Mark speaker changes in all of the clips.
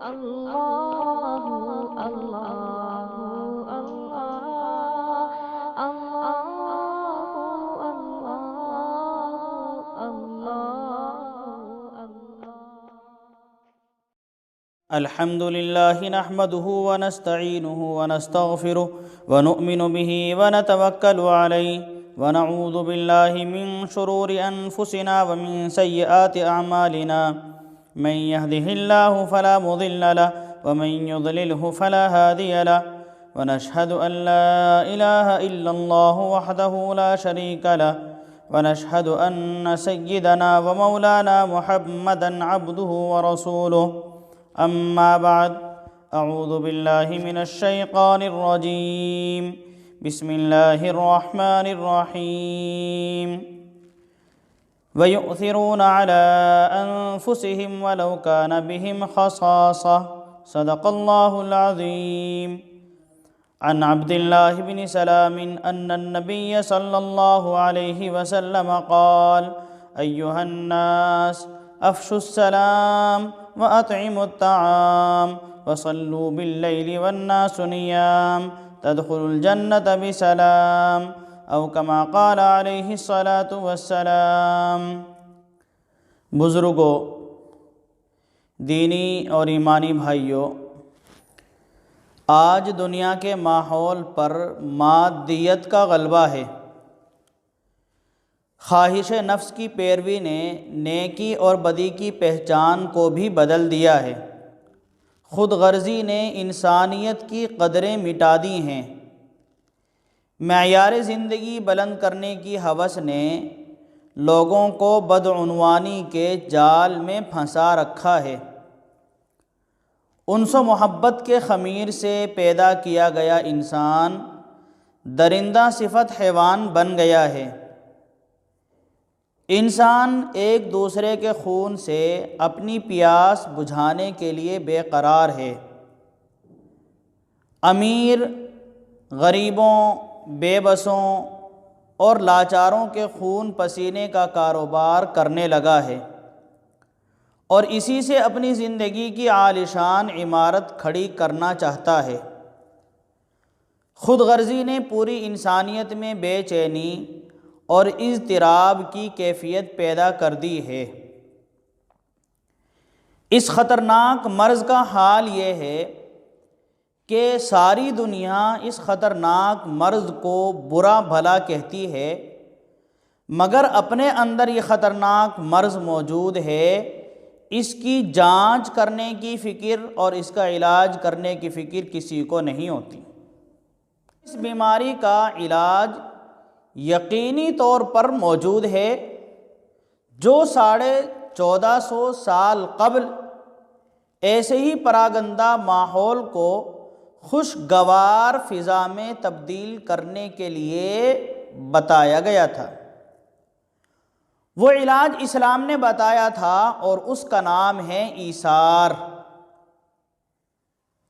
Speaker 1: اللہ اللہ اللہ اللہ اللہ۔
Speaker 2: الحمد لله نحمده ونستعينه ونستغفره ونؤمن به ونتوكل عليه ونعوذ بالله من شرور أنفسنا ومن سيئات أعمالنا، من يهده الله فلا مضل له ومن يضلله فلا هادي له، ونشهد أن لا إله إلا الله وحده لا شريك له، ونشهد أن سيدنا ومولانا محمدا عبده ورسوله، أما بعد، أعوذ بالله من الشيطان الرجيم، بسم الله الرحمن الرحيم، ويؤثرون على أنفسهم ولو كان بهم خصاصة، صدق الله العظيم۔ عن عبد الله بن سلام أن النبي صلى الله عليه وسلم قال: أيها الناس، أفشوا السلام وأطعموا الطعام وصلوا بالليل والناس نيام تدخلوا الجنة بسلام، أو كما قال عليه الصلاة والسلام۔ بزرگوں، دینی اور ایمانی بھائیوں، آج دنیا کے ماحول پر مادیت کا غلبہ ہے۔ خواہش نفس کی پیروی نے نیکی اور بدی کی پہچان کو بھی بدل دیا ہے۔ خود غرضی نے انسانیت کی قدریں مٹا دی ہیں۔ معیار زندگی بلند کرنے کی ہوس نے لوگوں کو بدعنوانی کے جال میں پھنسا رکھا ہے۔ انس و محبت کے خمیر سے پیدا کیا گیا انسان درندہ صفت حیوان بن گیا ہے۔ انسان ایک دوسرے کے خون سے اپنی پیاس بجھانے کے لیے بے قرار ہے۔ امیر غریبوں، بے بسوں اور لاچاروں کے خون پسینے کا کاروبار کرنے لگا ہے، اور اسی سے اپنی زندگی کی عالیشان عمارت کھڑی کرنا چاہتا ہے۔ خود غرضی نے پوری انسانیت میں بے چینی اور اضطراب کی کیفیت پیدا کر دی ہے۔ اس خطرناک مرض کا حال یہ ہے کہ ساری دنیا اس خطرناک مرض کو برا بھلا کہتی ہے، مگر اپنے اندر یہ خطرناک مرض موجود ہے، اس کی جانچ کرنے کی فکر اور اس کا علاج کرنے کی فکر کسی کو نہیں ہوتی۔ اس بیماری کا علاج یقینی طور پر موجود ہے، جو 1450 سال قبل ایسے ہی پراگندہ ماحول کو خوشگوار فضا میں تبدیل کرنے کے لیے بتایا گیا تھا۔ وہ علاج اسلام نے بتایا تھا، اور اس کا نام ہے ایثار،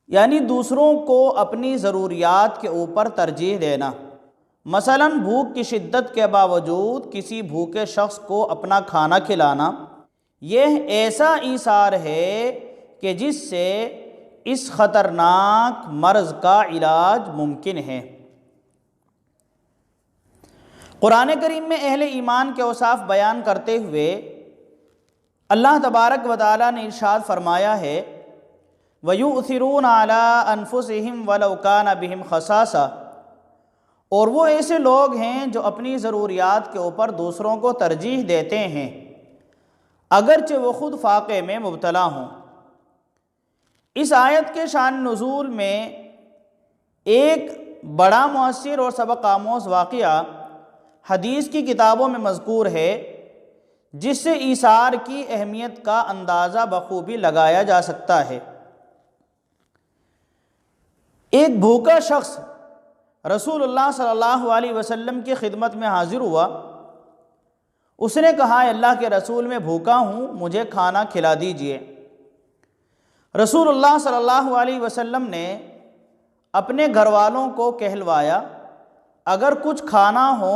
Speaker 2: یعنی دوسروں کو اپنی ضروریات کے اوپر ترجیح دینا۔ مثلاً بھوک کی شدت کے باوجود کسی بھوکے شخص کو اپنا کھانا کھلانا، یہ ایسا ایثار ہے کہ جس سے اس خطرناک مرض کا علاج ممکن ہے۔ قرآن کریم میں اہل ایمان کے اوصاف بیان کرتے ہوئے اللہ تبارک و تعالیٰ نے ارشاد فرمایا ہے: وَيُؤْثِرُونَ عَلَىٰ أَنفُسِهِمْ وَلَوْ كَانَ بِهِمْ خَصَاصَةٌ، اور وہ ایسے لوگ ہیں جو اپنی ضروریات کے اوپر دوسروں کو ترجیح دیتے ہیں، اگرچہ وہ خود فاقے میں مبتلا ہوں۔ اس آیت کے شان نزول میں ایک بڑا مؤثر اور سبق آموز واقعہ حدیث کی کتابوں میں مذکور ہے، جس سے ایثار کی اہمیت کا اندازہ بخوبی لگایا جا سکتا ہے۔ ایک بھوکا شخص رسول اللہ صلی اللہ علیہ وسلم کی خدمت میں حاضر ہوا۔ اس نے کہا: اللہ کے رسول، میں بھوکا ہوں، مجھے کھانا کھلا دیجئے۔ رسول اللہ صلی اللہ علیہ وسلم نے اپنے گھر والوں کو کہلوایا اگر کچھ کھانا ہو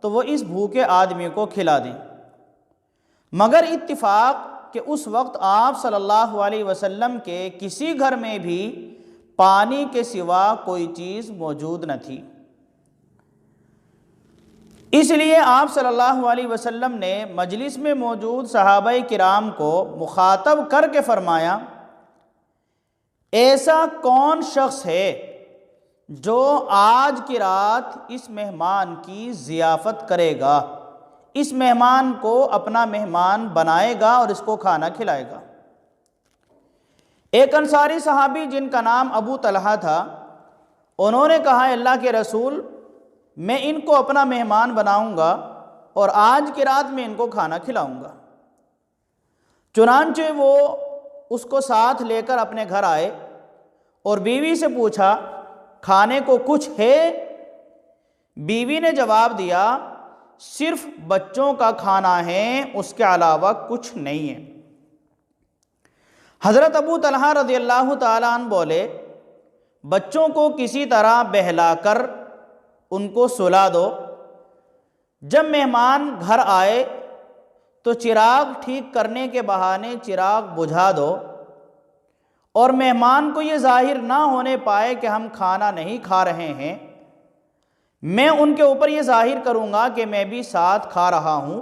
Speaker 2: تو وہ اس بھوکے آدمی کو کھلا دیں، مگر اتفاق کہ اس وقت آپ صلی اللہ علیہ وسلم کے کسی گھر میں بھی پانی کے سوا کوئی چیز موجود نہ تھی۔ اس لیے آپ صلی اللہ علیہ وسلم نے مجلس میں موجود صحابہ کرام کو مخاطب کر کے فرمایا، ایسا کون شخص ہے جو آج کی رات اس مہمان کی ضیافت کرے گا، اس مہمان کو اپنا مہمان بنائے گا اور اس کو کھانا کھلائے گا۔ ایک انصاری صحابی جن کا نام ابو طلحہ تھا، انہوں نے کہا، اللہ کے رسول، میں ان کو اپنا مہمان بناؤں گا اور آج کی رات میں ان کو کھانا کھلاؤں گا۔ چنانچہ وہ اس کو ساتھ لے کر اپنے گھر آئے اور بیوی سے پوچھا، کھانے کو کچھ ہے؟ بیوی نے جواب دیا، صرف بچوں کا کھانا ہے، اس کے علاوہ کچھ نہیں ہے۔ حضرت ابو طلحہ رضی اللہ تعالیٰ عنہ بولے، بچوں کو کسی طرح بہلا کر ان کو سلا دو، جب مہمان گھر آئے تو چراغ ٹھیک کرنے کے بہانے چراغ بجھا دو، اور مہمان کو یہ ظاہر نہ ہونے پائے کہ ہم کھانا نہیں کھا رہے ہیں، میں ان کے اوپر یہ ظاہر کروں گا کہ میں بھی ساتھ کھا رہا ہوں،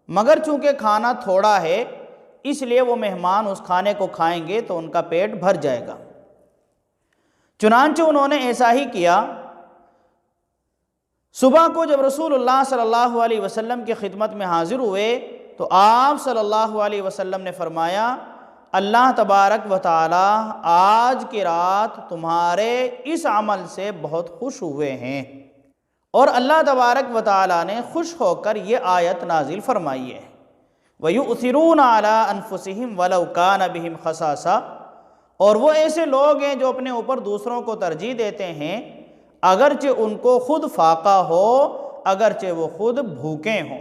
Speaker 2: مگر چونکہ کھانا تھوڑا ہے اس لیے وہ مہمان اس کھانے کو کھائیں گے تو ان کا پیٹ بھر جائے گا۔ چنانچہ انہوں نے ایسا ہی کیا۔ صبح کو جب رسول اللہ صلی اللہ علیہ وسلم کی خدمت میں حاضر ہوئے تو آپ صلی اللہ علیہ وسلم نے فرمایا، اللہ تبارک و تعالی آج کی رات تمہارے اس عمل سے بہت خوش ہوئے ہیں، اور اللہ تبارک و تعالی نے خوش ہو کر یہ آیت نازل فرمائی ہے، وَيُؤْثِرُونَ عَلَىٰ أَنفُسِهِمْ وَلَوْ كَانَ بِهِمْ خَصَاصَةٌ، اور وہ ایسے لوگ ہیں جو اپنے اوپر دوسروں کو ترجیح دیتے ہیں اگرچہ ان کو خود فاقہ ہو، اگرچہ وہ خود بھوکے ہوں۔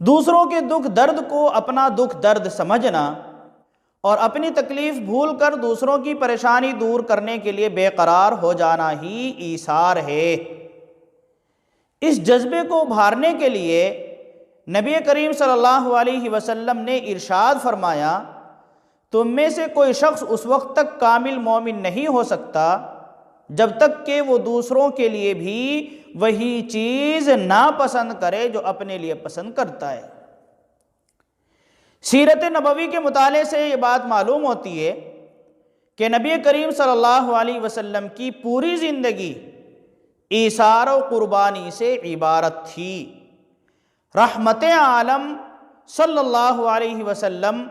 Speaker 2: دوسروں کے دکھ درد کو اپنا دکھ درد سمجھنا اور اپنی تکلیف بھول کر دوسروں کی پریشانی دور کرنے کے لیے بے قرار ہو جانا ہی ایثار ہے۔ اس جذبے کو ابھارنے کے لیے نبی کریم صلی اللہ علیہ وسلم نے ارشاد فرمایا، تم میں سے کوئی شخص اس وقت تک کامل مومن نہیں ہو سکتا جب تک کہ وہ دوسروں کے لیے بھی وہی چیز ناپسند کرے جو اپنے لیے پسند کرتا ہے۔ سیرت نبوی کے مطالعے سے یہ بات معلوم ہوتی ہے کہ نبی کریم صلی اللہ علیہ وسلم کی پوری زندگی ایثار و قربانی سے عبارت تھی۔ رحمت عالم صلی اللہ علیہ وسلم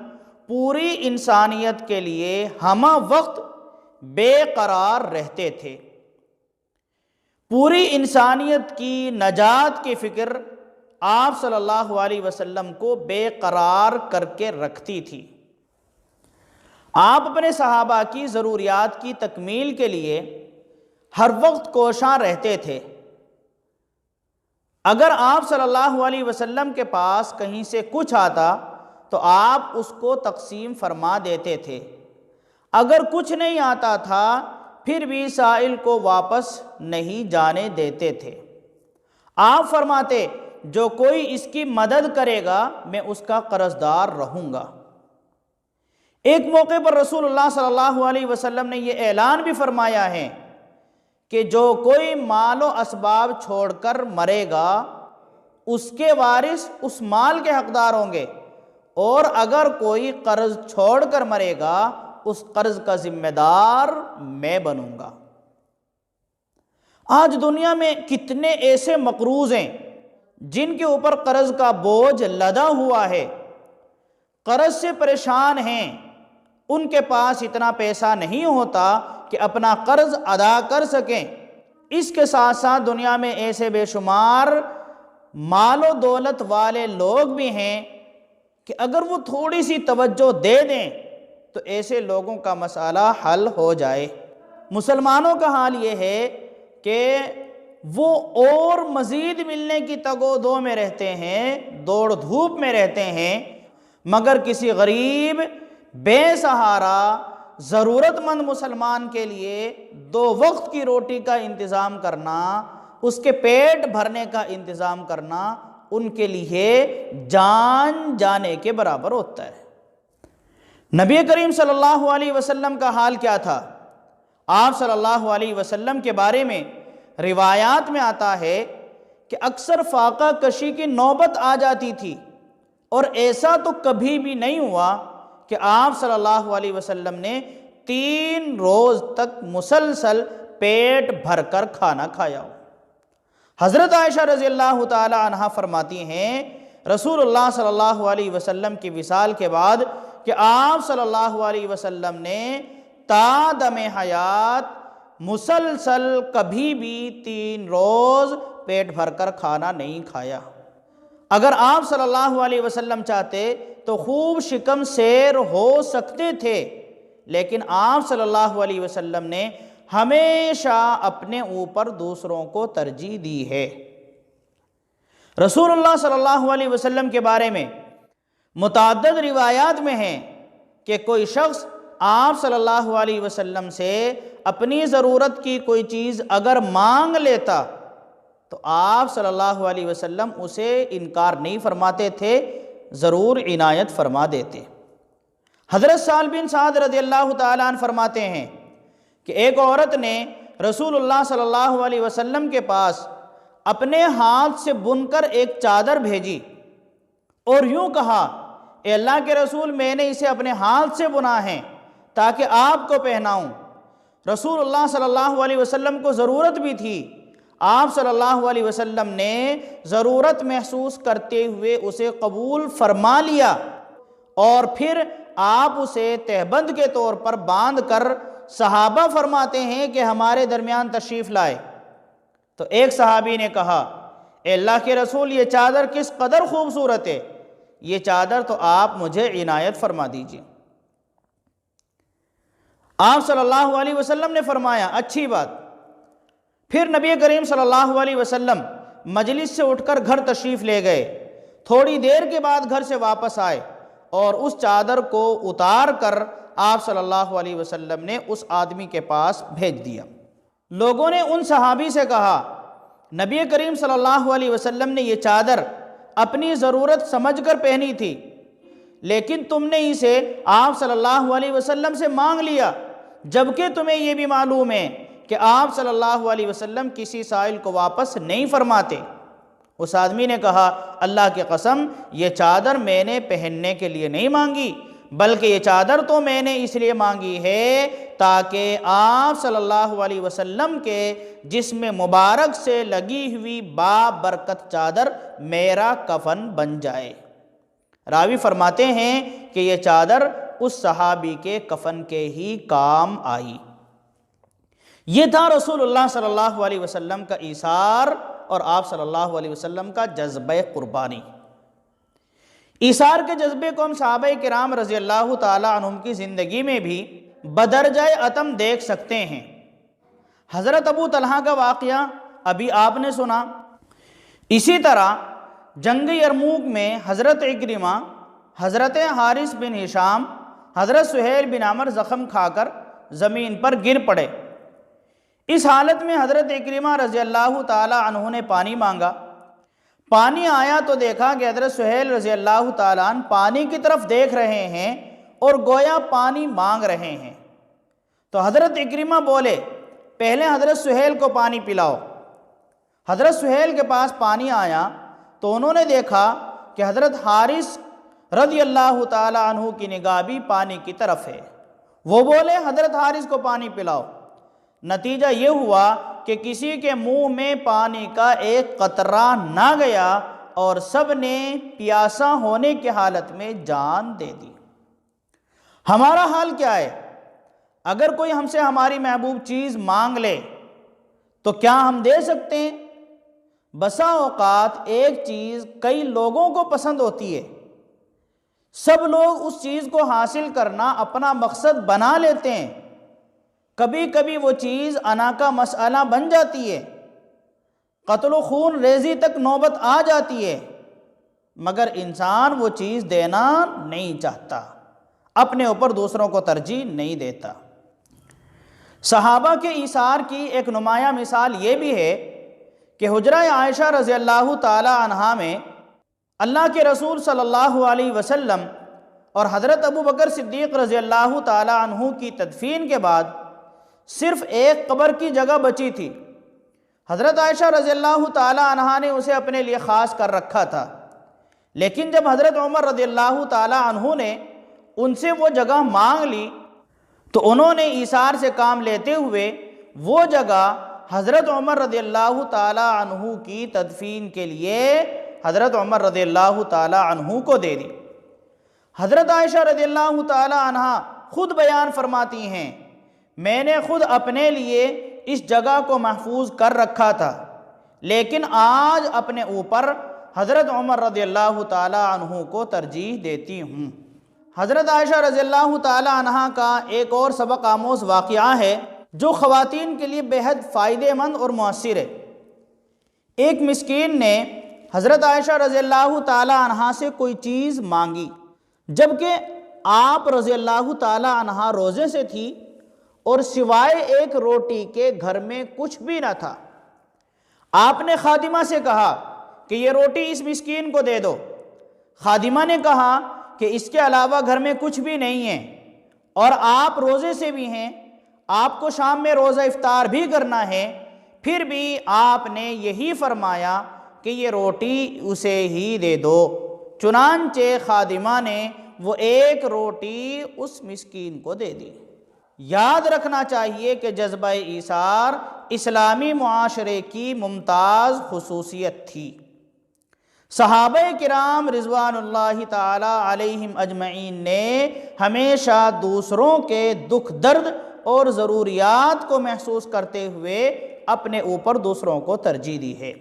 Speaker 2: پوری انسانیت کے لیے ہمہ وقت بے قرار رہتے تھے۔ پوری انسانیت کی نجات کی فکر آپ صلی اللہ علیہ وسلم کو بے قرار کر کے رکھتی تھی۔ آپ اپنے صحابہ کی ضروریات کی تکمیل کے لیے ہر وقت کوشاں رہتے تھے۔ اگر آپ صلی اللہ علیہ وسلم کے پاس کہیں سے کچھ آتا تو آپ اس کو تقسیم فرما دیتے تھے، اگر کچھ نہیں آتا تھا پھر بھی سائل کو واپس نہیں جانے دیتے تھے۔ آپ فرماتے، جو کوئی اس کی مدد کرے گا میں اس کا قرض دار رہوں گا۔ ایک موقع پر رسول اللہ صلی اللہ علیہ وسلم نے یہ اعلان بھی فرمایا ہے کہ جو کوئی مال و اسباب چھوڑ کر مرے گا اس کے وارث اس مال کے حقدار ہوں گے، اور اگر کوئی قرض چھوڑ کر مرے گا اس قرض کا ذمہ دار میں بنوں گا۔ آج دنیا میں کتنے ایسے مقروض ہیں جن کے اوپر قرض کا بوجھ لدا ہوا ہے، قرض سے پریشان ہیں، ان کے پاس اتنا پیسہ نہیں ہوتا کہ اپنا قرض ادا کر سکیں۔ اس کے ساتھ ساتھ دنیا میں ایسے بے شمار مال و دولت والے لوگ بھی ہیں کہ اگر وہ تھوڑی سی توجہ دے دیں تو ایسے لوگوں کا مسئلہ حل ہو جائے۔ مسلمانوں کا حال یہ ہے کہ وہ اور مزید ملنے کی تگ و دو میں رہتے ہیں، دوڑ دھوپ میں رہتے ہیں، مگر کسی غریب بے سہارا ضرورت مند مسلمان کے لیے 2 وقت کی روٹی کا انتظام کرنا، اس کے پیٹ بھرنے کا انتظام کرنا ان کے لیے جان جانے کے برابر ہوتا ہے۔ نبی کریم صلی اللہ علیہ وسلم کا حال کیا تھا؟ آپ صلی اللہ علیہ وسلم کے بارے میں روایات میں آتا ہے کہ اکثر فاقہ کشی کی نوبت آ جاتی تھی، اور ایسا تو کبھی بھی نہیں ہوا کہ آپ صلی اللہ علیہ وسلم نے 3 روز تک مسلسل پیٹ بھر کر کھانا کھایا ہو۔ حضرت عائشہ رضی اللہ تعالی عنہا فرماتی ہیں رسول اللہ صلی اللہ علیہ وسلم کی وصال کے بعد کہ آپ صلی اللہ علیہ وسلم نے تا دم حیات مسلسل کبھی بھی 3 روز پیٹ بھر کر کھانا نہیں کھایا۔ اگر آپ صلی اللہ علیہ وسلم چاہتے تو خوب شکم سیر ہو سکتے تھے، لیکن آپ صلی اللہ علیہ وسلم نے ہمیشہ اپنے اوپر دوسروں کو ترجیح دی ہے۔ رسول اللہ صلی اللہ علیہ وسلم کے بارے میں متعدد روایات میں ہیں کہ کوئی شخص آپ صلی اللہ علیہ وسلم سے اپنی ضرورت کی کوئی چیز اگر مانگ لیتا تو آپ صلی اللہ علیہ وسلم اسے انکار نہیں فرماتے تھے، ضرور عنایت فرما دیتے۔ حضرت سہل بن سعد رضی اللہ تعالیٰ عنہ فرماتے ہیں کہ ایک عورت نے رسول اللہ صلی اللہ علیہ وسلم کے پاس اپنے ہاتھ سے بن کر ایک چادر بھیجی اور یوں کہا، اے اللہ کے رسول، میں نے اسے اپنے ہاتھ سے بنا ہے تاکہ آپ کو پہناؤں۔ رسول اللہ صلی اللہ علیہ وسلم کو ضرورت بھی تھی، آپ صلی اللہ علیہ وسلم نے ضرورت محسوس کرتے ہوئے اسے قبول فرما لیا، اور پھر آپ اسے تہبند کے طور پر باندھ کر صحابہ فرماتے ہیں کہ ہمارے درمیان تشریف لائے۔ تو ایک صحابی نے کہا، اے اللہ کے رسول، یہ چادر کس قدر خوبصورت ہے، یہ چادر تو آپ مجھے عنایت فرما دیجیے۔ آپ صلی اللہ علیہ وسلم نے فرمایا، اچھی بات۔ پھر نبی کریم صلی اللہ علیہ وسلم مجلس سے اٹھ کر گھر تشریف لے گئے۔ تھوڑی دیر کے بعد گھر سے واپس آئے اور اس چادر کو اتار کر آپ صلی اللہ علیہ وسلم نے اس آدمی کے پاس بھیج دیا۔ لوگوں نے ان صحابی سے کہا، نبی کریم صلی اللہ علیہ وسلم نے یہ چادر اپنی ضرورت سمجھ کر پہنی تھی، لیکن تم نے اسے آپ صلی اللہ علیہ وسلم سے مانگ لیا، جبکہ تمہیں یہ بھی معلوم ہے کہ آپ صلی اللہ علیہ وسلم کسی سائل کو واپس نہیں فرماتے۔ اس آدمی نے کہا، اللہ کی قسم، یہ چادر میں نے پہننے کے لیے نہیں مانگی، بلکہ یہ چادر تو میں نے اس لیے مانگی ہے تاکہ آپ صلی اللہ علیہ وسلم کے جسم مبارک سے لگی ہوئی بابرکت چادر میرا کفن بن جائے۔ راوی فرماتے ہیں کہ یہ چادر اس صحابی کے کفن کے ہی کام آئی۔ یہ تھا رسول اللہ صلی اللہ علیہ وسلم کا ایثار اور آپ صلی اللہ علیہ وسلم کا جذبہ قربانی۔ ایثار کے جذبے کو ہم صحابہ کرام رضی اللہ تعالی عنہم کی زندگی میں بھی بدرجہ اتم دیکھ سکتے ہیں۔ حضرت ابو طلحہ کا واقعہ ابھی آپ نے سنا۔ اسی طرح جنگ یرموک میں حضرت اکرمہ، حضرت حارث بن ہشام، حضرت سہیل بن عمر زخم کھا کر زمین پر گر پڑے۔ اس حالت میں حضرت اکرمہ رضی اللہ تعالی عنہ نے پانی مانگا۔ پانی آیا تو دیکھا کہ حضرت سہیل رضی اللہ تعالیٰ عنہ پانی کی طرف دیکھ رہے ہیں اور گویا پانی مانگ رہے ہیں۔ تو حضرت اکرمہ بولے، پہلے حضرت سہیل کو پانی پلاؤ۔ حضرت سہیل کے پاس پانی آیا تو انہوں نے دیکھا کہ حضرت حارث رضی اللہ تعالیٰ عنہ کی نگاہ بھی پانی کی طرف ہے۔ وہ بولے، حضرت حارث کو پانی پلاؤ۔ نتیجہ یہ ہوا کہ کسی کے منہ میں پانی کا ایک قطرہ نہ گیا اور سب نے پیاسا ہونے کی حالت میں جان دے دی۔ ہمارا حال کیا ہے؟ اگر کوئی ہم سے ہماری محبوب چیز مانگ لے تو کیا ہم دے سکتے ہیں؟ بسا اوقات ایک چیز کئی لوگوں کو پسند ہوتی ہے، سب لوگ اس چیز کو حاصل کرنا اپنا مقصد بنا لیتے ہیں، کبھی کبھی وہ چیز انا کا مسئلہ بن جاتی ہے، قتل و خون ریزی تک نوبت آ جاتی ہے، مگر انسان وہ چیز دینا نہیں چاہتا، اپنے اوپر دوسروں کو ترجیح نہیں دیتا۔ صحابہ کے ایثار کی ایک نمایاں مثال یہ بھی ہے کہ حجرہ عائشہ رضی اللہ تعالی عنہا میں اللہ کے رسول صلی اللہ علیہ وسلم اور حضرت ابو بکر صدیق رضی اللہ تعالی عنہ کی تدفین کے بعد صرف ایک قبر کی جگہ بچی تھی۔ حضرت عائشہ رضی اللہ تعالی عنہ نے اسے اپنے لیے خاص کر رکھا تھا، لیکن جب حضرت عمر رضی اللہ تعالی عنہ نے ان سے وہ جگہ مانگ لی تو انہوں نے ایثار سے کام لیتے ہوئے وہ جگہ حضرت عمر رضی اللہ تعالی عنہ کی تدفین کے لیے حضرت عمر رضی اللہ تعالی عنہ کو دے دی۔ حضرت عائشہ رضی اللہ تعالی عنہ خود بیان فرماتی ہیں، میں نے خود اپنے لیے اس جگہ کو محفوظ کر رکھا تھا، لیکن آج اپنے اوپر حضرت عمر رضی اللہ تعالی عنہ کو ترجیح دیتی ہوں۔ حضرت عائشہ رضی اللہ تعالی عنہ کا ایک اور سبق آموز واقعہ ہے جو خواتین کے لیے بہت فائدہ مند اور مؤثر ہے۔ ایک مسکین نے حضرت عائشہ رضی اللہ تعالی عنہ سے کوئی چیز مانگی، جبکہ آپ رضی اللہ تعالی عنہ روزے سے تھی اور سوائے ایک روٹی کے گھر میں کچھ بھی نہ تھا۔ آپ نے خادمہ سے کہا کہ یہ روٹی اس مسکین کو دے دو۔ خادمہ نے کہا کہ اس کے علاوہ گھر میں کچھ بھی نہیں ہے اور آپ روزے سے بھی ہیں، آپ کو شام میں روزہ افطار بھی کرنا ہے، پھر بھی آپ نے یہی فرمایا کہ یہ روٹی اسے ہی دے دو۔ چنانچہ خادمہ نے وہ ایک روٹی اس مسکین کو دے دی۔ یاد رکھنا چاہیے کہ جذبہ ایثار اسلامی معاشرے کی ممتاز خصوصیت تھی۔ صحابہ کرام رضوان اللہ تعالی علیہم اجمعین نے ہمیشہ دوسروں کے دکھ درد اور ضروریات کو محسوس کرتے ہوئے اپنے اوپر دوسروں کو ترجیح دی ہے۔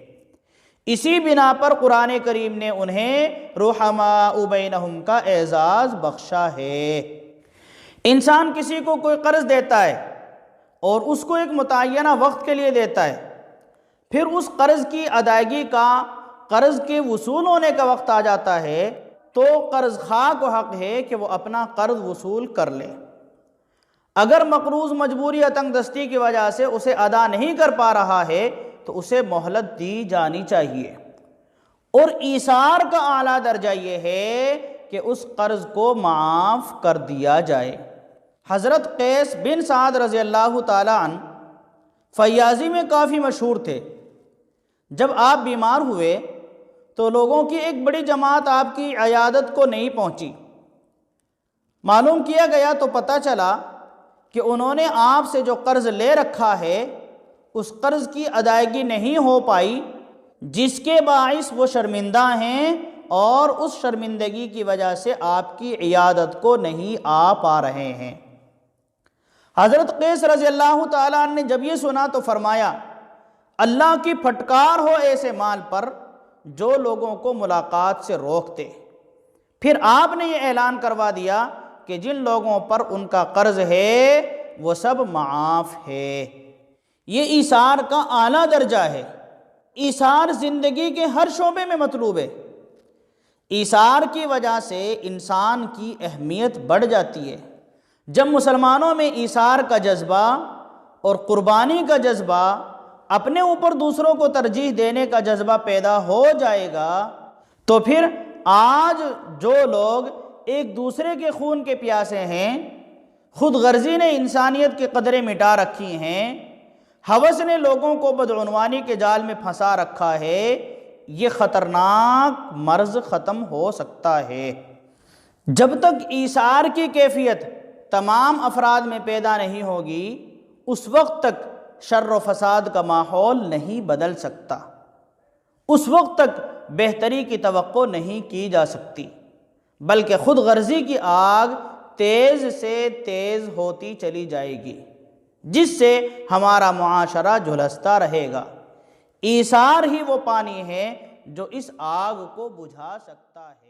Speaker 2: اسی بنا پر قرآن کریم نے انہیں رحماء بینہم کا اعزاز بخشا ہے۔ انسان کسی کو کوئی قرض دیتا ہے اور اس کو ایک متعینہ وقت کے لیے دیتا ہے، پھر اس قرض کی ادائیگی کا، قرض کے وصول ہونے کا وقت آ جاتا ہے تو قرض خواہ کو حق ہے کہ وہ اپنا قرض وصول کر لے۔ اگر مقروض مجبوری یا تنگ دستی کی وجہ سے اسے ادا نہیں کر پا رہا ہے تو اسے مہلت دی جانی چاہیے، اور ایثار کا اعلیٰ درجہ یہ ہے کہ اس قرض کو معاف کر دیا جائے۔ حضرت قیس بن سعد رضی اللہ تعالیٰ عنہ فیاضی میں کافی مشہور تھے۔ جب آپ بیمار ہوئے تو لوگوں کی ایک بڑی جماعت آپ کی عیادت کو نہیں پہنچی۔ معلوم کیا گیا تو پتہ چلا کہ انہوں نے آپ سے جو قرض لے رکھا ہے اس قرض کی ادائیگی نہیں ہو پائی، جس کے باعث وہ شرمندہ ہیں اور اس شرمندگی کی وجہ سے آپ کی عیادت کو نہیں آ پا رہے ہیں۔ حضرت قیس رضی اللہ تعالیٰ عنہ نے جب یہ سنا تو فرمایا، اللہ کی پھٹکار ہو ایسے مال پر جو لوگوں کو ملاقات سے روکتے۔ پھر آپ نے یہ اعلان کروا دیا کہ جن لوگوں پر ان کا قرض ہے وہ سب معاف ہے۔ یہ ایثار کا اعلیٰ درجہ ہے۔ ایثار زندگی کے ہر شعبے میں مطلوب ہے۔ ایثار کی وجہ سے انسان کی اہمیت بڑھ جاتی ہے۔ جب مسلمانوں میں ایثار کا جذبہ اور قربانی کا جذبہ، اپنے اوپر دوسروں کو ترجیح دینے کا جذبہ پیدا ہو جائے گا تو پھر آج جو لوگ ایک دوسرے کے خون کے پیاسے ہیں، خود غرضی نے انسانیت کی قدریں مٹا رکھی ہیں، ہوس نے لوگوں کو بدعنوانی کے جال میں پھنسا رکھا ہے، یہ خطرناک مرض ختم ہو سکتا ہے۔ جب تک ایثار کی کیفیت تمام افراد میں پیدا نہیں ہوگی، اس وقت تک شر و فساد کا ماحول نہیں بدل سکتا، اس وقت تک بہتری کی توقع نہیں کی جا سکتی، بلکہ خود غرضی کی آگ تیز سے تیز ہوتی چلی جائے گی، جس سے ہمارا معاشرہ جھلستا رہے گا۔ ایثار ہی وہ پانی ہے جو اس آگ کو بجھا سکتا ہے۔